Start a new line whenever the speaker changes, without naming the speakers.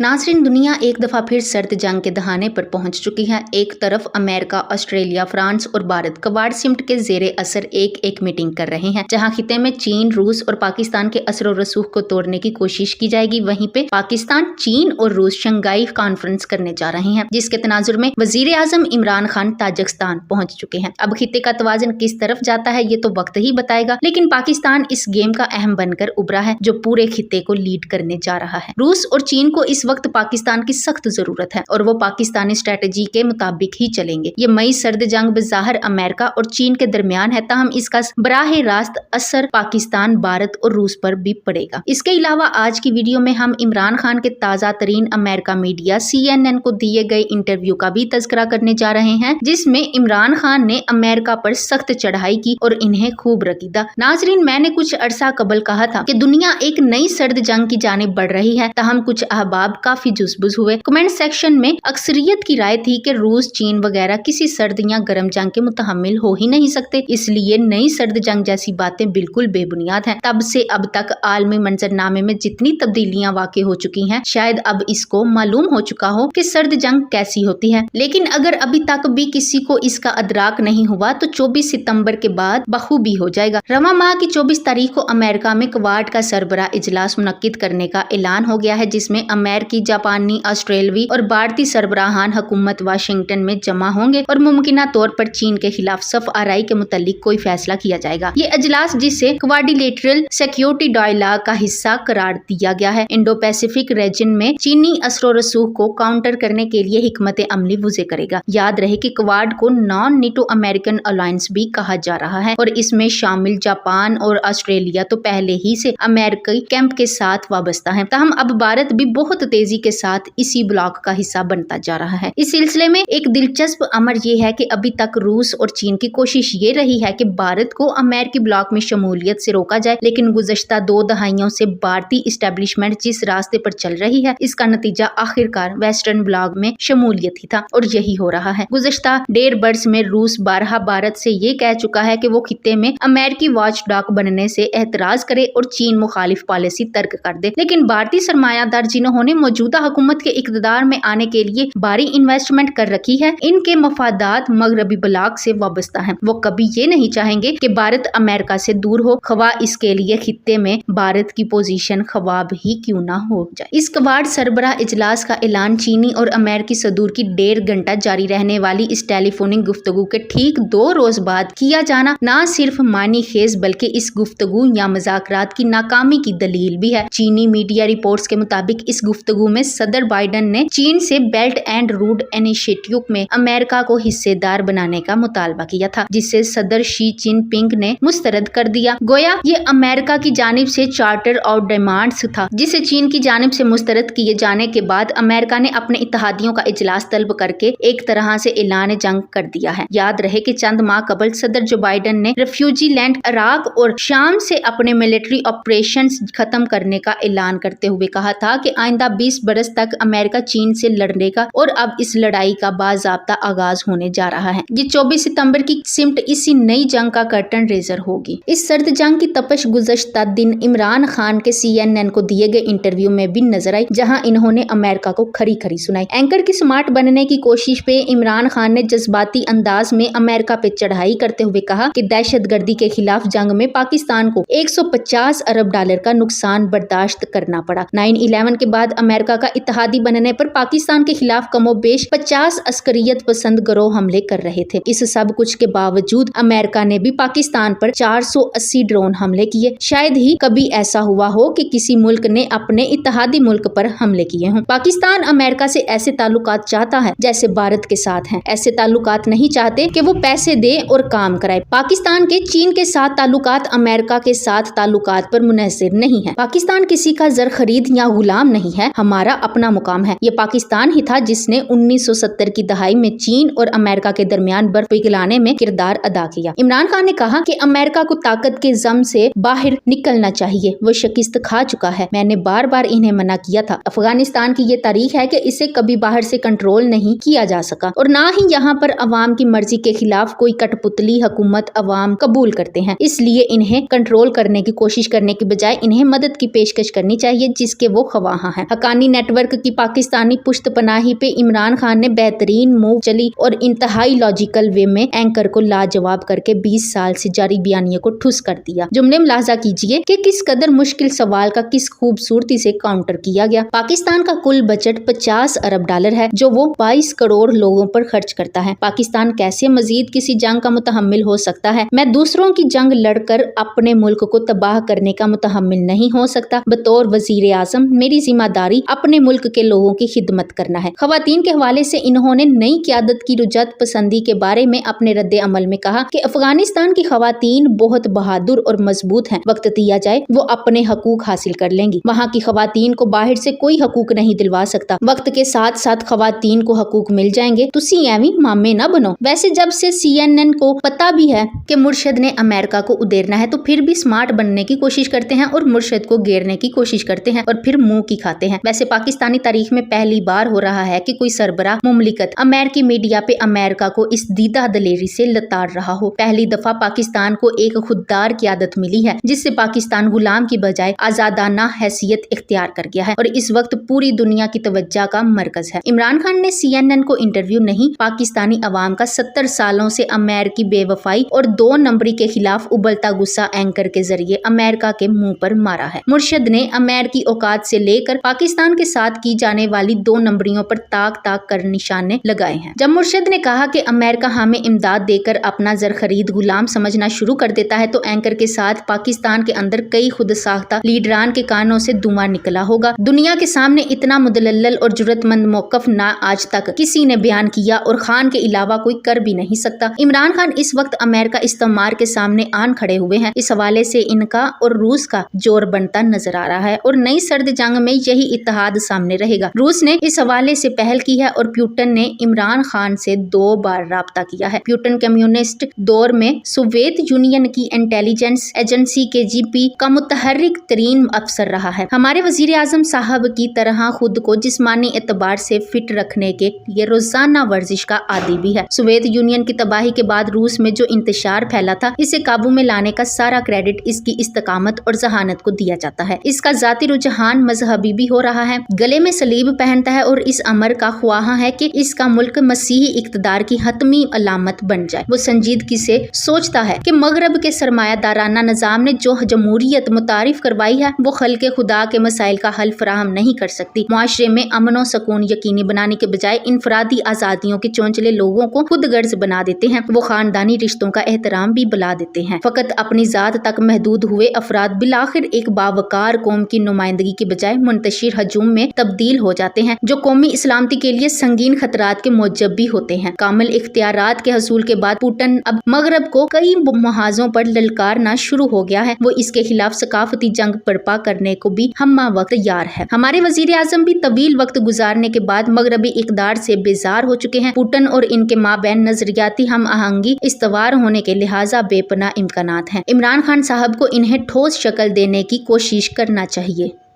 नाज़रीन, दुनिया एक दफ़ा फिर सर्द जंग के दहाने पर पहुंच चुकी है। एक तरफ अमेरिका, ऑस्ट्रेलिया, फ्रांस और भारत कवाड़ सिमट के ज़ेरे असर एक मीटिंग कर रहे हैं, जहां खिते में चीन, रूस और पाकिस्तान के असर और रसूख को तोड़ने की कोशिश की जाएगी। वहीं पे पाकिस्तान, चीन और रूस शंघाई कॉन्फ्रेंस करने जा रहे हैं, जिसके तनाजुर में वजीर आजम इमरान खान ताजिकिस्तान पहुंच चुके हैं। अब खिते का तवाज़ुन किस तरफ जाता है ये तो वक्त ही बताएगा, लेकिन पाकिस्तान इस गेम का अहम बनकर उभरा है जो पूरे खिते को लीड करने जा रहा है। रूस और चीन को इस वक्त पाकिस्तान की सख्त जरूरत है और वो पाकिस्तानी स्ट्रेटेजी के मुताबिक ही चलेंगे। ये मई सर्द जंग बज़ाहिर अमेरिका और चीन के दरमियान है, ताहम इसका बराह रास्त असर पाकिस्तान, भारत और रूस पर भी पड़ेगा। इसके अलावा आज की वीडियो में हम इमरान खान के ताज़ा तरीन अमेरिका मीडिया CNN को दिए गए इंटरव्यू का भी तज़किरा करने जा रहे हैं, जिसमें इमरान खान ने अमेरिका पर सख्त चढ़ाई की और इन्हें खूब रकीदा। नाज़रीन, मैंने कुछ अरसा कबल कहा था कि दुनिया एक नई सर्द जंग की जानिब बढ़ रही है, ताहम कुछ अहबाब काफी जुज़बुज़ हुए। कमेंट सेक्शन में अक्सरियत की राय थी कि रूस, चीन वगैरह किसी सर्द या गर्म जंग के मुतहम्मिल हो ही नहीं सकते, इसलिए नई सर्द जंग जैसी बातें बिल्कुल बेबुनियाद हैं। तब से अब तक आलमी मंजरनामे में जितनी तब्दीलियां वाक़ई हो चुकी हैं, शायद अब इसको मालूम हो चुका हो कि सर्द जंग कैसी होती है। लेकिन अगर अभी तक भी किसी को इसका अदराक नहीं हुआ तो 24 सितंबर के बाद बखूबी हो जाएगा। रवां माह की 24 तारीख को अमेरिका में क्वाड का सरबराह इजलास मुनक्किद करने का ऐलान हो गया है, जिसमें अमेरिकी, जापानी, ऑस्ट्रेलवी और भारतीय सरबराहान हुकूमत वाशिंगटन में जमा होंगे और मुमकिना तौर पर चीन के खिलाफ सफ आराई के मुतालिक कोई फैसला किया जाएगा। ये अजलास, जिसे क्वाड्रिलेटरल सिक्योरिटी डायलॉग का हिस्सा करार दिया गया है, इंडो पैसिफिक रीजन में चीनी असर रसूख को काउंटर करने के लिए हिकमत अमली वज़े करेगा। याद रहे कि क्वाड को नॉन नेटो अमेरिकन अलायंस भी कहा जा रहा है और इसमें शामिल जापान और ऑस्ट्रेलिया तो पहले ही से अमेरिकी कैंप के साथ वाबस्ता है। ताहम अब भारत भी बहुत तेजी के साथ इसी ब्लॉक का हिस्सा बनता जा रहा है। इस सिलसिले में एक दिलचस्प अमर ये है कि अभी तक रूस और चीन की कोशिश ये रही है कि भारत को अमेरिकी ब्लॉक में शमूलियत से रोका जाए, लेकिन गुज़श्ता 2 दहाइयों से भारतीय इस्टेब्लिशमेंट जिस रास्ते पर चल रही है, इसका नतीजा आखिरकार वेस्टर्न ब्लॉक में शमूलियत ही था और यही हो रहा है। गुज़श्ता 1.5 बरस में रूस बारहा भारत से ये कह चुका है कि वो खिते में अमेरिकी वॉचडॉग बनने से एतराज करे और चीन मुखालिफ पॉलिसी तर्क कर दे, लेकिन भारतीय सरमायादार जिन्होंने मौजूदा हुकूमत के इक़्तिदार में आने के लिए भारी इन्वेस्टमेंट कर रखी है, इनके मफादात मगरबी ब्लॉक से वाबस्ता हैं। वो कभी ये नहीं चाहेंगे कि भारत अमेरिका से दूर हो, खवा इसके लिए खित्ते में भारत की पोजीशन ख्वाब ही क्यों ना हो जाए। इस क्वाड सरबराह इजलास का ऐलान चीनी और अमेरिकी सदूर की 1.5 घंटा जारी रहने वाली इस टेलीफोनिक गुफ्तगू के ठीक 2 रोज बाद किया जाना न सिर्फ मानी खेज बल्कि इस गुफ्तगू या मुज़ाकरात की नाकामी की दलील भी है। चीनी मीडिया रिपोर्ट्स के मुताबिक इस गुफ्तगू में सदर बाइडन ने चीन से बेल्ट एंड रोड इनिशिएटिव में अमेरिका को हिस्सेदार बनाने का मुतालबा किया था, जिसे सदर शी जिनपिंग ने मुस्तरद कर दिया। गोया ये अमेरिका की जानिब से चार्टर ऑफ डिमांड्स था, जिसे चीन की जानिब से मुस्तरद किए जाने के बाद अमेरिका ने अपने इत्तेहादियों का इजलास तलब करके एक तरह से ऐलान जंग कर दिया है। याद रहे कि चंद माह कबल सदर जो बाइडन ने रेफ्यूजी लैंड इराक और शाम से अपने मिलिट्री ऑपरेशंस खत्म करने का ऐलान करते हुए कहा था कि आइंदा 20 बरस तक अमेरिका चीन से लड़ेगा और अब इस लड़ाई का बाज़ाब्ता आगाज होने जा रहा है। ये 24 सितंबर की सिमट इसी नई जंग का कर्टन रेजर होगी। इस सर्द जंग की तपश गुज़श्ता दिन इमरान खान के CNN को दिए गए इंटरव्यू में भी नजर आई, जहां इन्होंने अमेरिका को खरी खरी सुनाई। एंकर की स्मार्ट बनने की कोशिश पे इमरान खान ने जज्बाती अंदाज में अमेरिका पे चढ़ाई करते हुए कहा कि दहशतगर्दी के खिलाफ जंग में पाकिस्तान को 150 अरब डॉलर का नुकसान बर्दाश्त करना पड़ा। 9/11 के बाद अमेरिका का इत्तेहादी बनने पर पाकिस्तान के खिलाफ कमोबेश 50 अस्करियत पसंद गिरोह हमले कर रहे थे। इस सब कुछ के बावजूद अमेरिका ने भी पाकिस्तान पर 480 ड्रोन हमले किए। शायद ही कभी ऐसा हुआ हो कि किसी मुल्क ने अपने इत्तेहादी मुल्क पर हमले किए हों। पाकिस्तान अमेरिका से ऐसे ताल्लुकात चाहता है जैसे भारत के साथ हैं। ऐसे ताल्लुकात नहीं चाहते कि वो पैसे दे और काम कराए। पाकिस्तान के चीन के साथ ताल्लुकात अमेरिका के साथ ताल्लुकात पर मुनहसर नहीं है। पाकिस्तान किसी का जर खरीद या गुलाम नहीं है, हमारा अपना मुकाम है। ये पाकिस्तान ही था जिसने 1970 की दहाई में चीन और अमेरिका के दरमियान बर्फ पिघलाने में किरदार अदा किया। इमरान खान ने कहा कि अमेरिका को ताकत के जम से बाहर निकलना चाहिए, वो शिकस्त खा चुका है। मैंने बार बार इन्हें मना किया था। अफगानिस्तान की ये तारीख है कि इसे कभी बाहर से कंट्रोल नहीं किया जा सका और ना ही यहाँ पर अवाम की मर्जी के खिलाफ कोई कठपुतली हुकूमत अवाम कबूल करते हैं। इसलिए इन्हें कंट्रोल करने की कोशिश करने की बजाय इन्हें मदद की पेशकश करनी चाहिए जिसके वो ख्वाहा हैं। हक्कानी नेटवर्क की पाकिस्तानी पुश्तपनाही पे इमरान खान ने बेहतरीन मूव चली और इंतहाई लॉजिकल वे में एंकर को लाजवाब करके 20 साल से जारी बयानियों को ठुस कर दिया। जुमले मुलाजा कीजिए कि किस कदर मुश्किल सवाल का किस खूबसूरती से काउंटर किया गया। पाकिस्तान का कुल बजट 50 अरब डॉलर है जो वो 22 करोड़ लोगों पर खर्च करता है। पाकिस्तान कैसे मजीद किसी जंग का मुतहम्मिल हो सकता है? मैं दूसरों की जंग लड़कर अपने मुल्क को तबाह करने का मुतहम्मिल नहीं हो सकता। बतौर वजीर आजम मेरी जिम्मेदारी अपने मुल्क के लोगों की खिदमत करना है। खवातीन के हवाले से इन्होंने नई क़यादत की रुजत पसंदी के बारे में अपने रद्द अमल में कहा कि अफगानिस्तान की खवातीन बहुत बहादुर और मजबूत हैं। वक्त दिया जाए वो अपने हकूक हासिल कर लेंगी। वहाँ की खवातीन को बाहर से कोई हकूक नहीं दिलवा सकता। वक्त के साथ साथ खवातीन को हकूक मिल जाएंगे। तुसी एवी मामे ना बनो। वैसे जब से CNN को पता भी है कि मुर्शद ने अमेरिका को उदेरना है तो फिर भी स्मार्ट बनने की कोशिश करते हैं और मुर्शद को घेरने की कोशिश करते हैं और फिर मुंह की खाते हैं। वैसे पाकिस्तानी तारीख में पहली बार हो रहा है कि कोई सरबराह मुमलिकत अमेरिकी मीडिया पे अमेरिका को इस दीदा दलेरी से लताड़ रहा हो। पहली दफा पाकिस्तान को एक खुददार क़यादत मिली है जिससे पाकिस्तान गुलाम की बजाय आजादाना हैसियत इख्तियार कर गया है और इस वक्त पूरी दुनिया की तवज्जो का मरकज है। इमरान खान ने CNN को इंटरव्यू नहीं, पाकिस्तानी अवाम का 70 सालों से अमेरिकी बेवफाई और 2 नंबरी के खिलाफ उबलता गुस्सा एंकर के जरिए अमेरिका के मुंह पर मारा है। मुर्शद ने अमेरिकी औकात से लेकर पाकिस्तान के साथ की जाने वाली 2 नंबरियों पर ताक ताक कर निशाने लगाए हैं। जब मुर्शद ने कहा कि अमेरिका हमें इमदाद देकर अपना जर खरीद गुलाम समझना शुरू कर देता है तो एंकर के साथ पाकिस्तान के अंदर कई खुद साख्ता लीडरान के कानों से धुआं निकला होगा। दुनिया के सामने इतना मुदल्लल और जुर्रतमंद मौकफ ना आज तक किसी ने बयान किया और खान के अलावा कोई कर भी नहीं सकता। इमरान खान इस वक्त अमेरिका इस्तेमार के सामने आन खड़े हुए हैं। इस हवाले से इनका और रूस का जोर बनता नजर आ रहा है और नई सर्द जंग में यही इत्तेहाद सामने रहेगा। रूस ने इस हवाले से पहल की है और प्यूटन ने इमरान खान से 2 बार राब्ता किया है। प्यूटन कम्युनिस्ट दौर में सोवियत यूनियन की इंटेलिजेंस एजेंसी KGB का मुतहर्रिक तरीन अफसर रहा है। हमारे वजीर आजम साहब की तरह खुद को जिस्मानी एतबार से फिट रखने के लिए रोजाना वर्जिश का आदी भी है। सोवियत यूनियन की तबाही के बाद रूस में जो इंतशार फैला था इसे काबू में लाने का सारा क्रेडिट इसकी इस्तकामत और जहानत को दिया जाता है। इसका जाती रुझान मजहबी भी हो रहा है। गले में सलीब पहनता है और इस अमर का ख्वाह है कि इसका मुल्क मसीही इक्तदार की हतमी अलामत बन जाए। वो संजीदगी से सोचता है कि मगरब के सरमायादाराना निजाम ने जो जमहूरियत मुतारिफ करवाई है वो खल्के खुदा के मसाइल का हल फराहम नहीं कर सकती। मुआशरे में अमन सुकून यकीनी बनाने के बजाय इनफरादी आजादियों के चौंचले लोगों को खुद गर्ज बना देते हैं। वो खानदानी रिश्तों का एहतराम भी बुला देते हैं। फकत अपनी जात तक महदूद हुए अफराद बिलाखिर एक बावकार कौम की नुमाइंदगी की बजाय मुंतशिर हजूम में तब्दील हो जाते हैं जो कौमी इस्लामती के लिए संगीन खतरात के मौजब भी होते हैं। कामिल इख्तियारात के हसूल के बाद पुतिन अब मगरब को कई महाजों पर ललकारना शुरू हो गया है। वो इसके खिलाफ सकाफती जंग बर्पा करने को भी हम्मा वक्त तैयार है। हमारे वजीर आजम भी तवील वक्त गुजारने के बाद मगरबी इक़दार से बेजार हो चुके हैं। पुतिन और इनके माबैन नजरियाती हम आहंगी इस्तवार होने के लिहाजा बेपना इम्कानात हैं। इमरान खान साहब को इन्हें ठोस शक्ल देने की कोशिश करना चाहिए।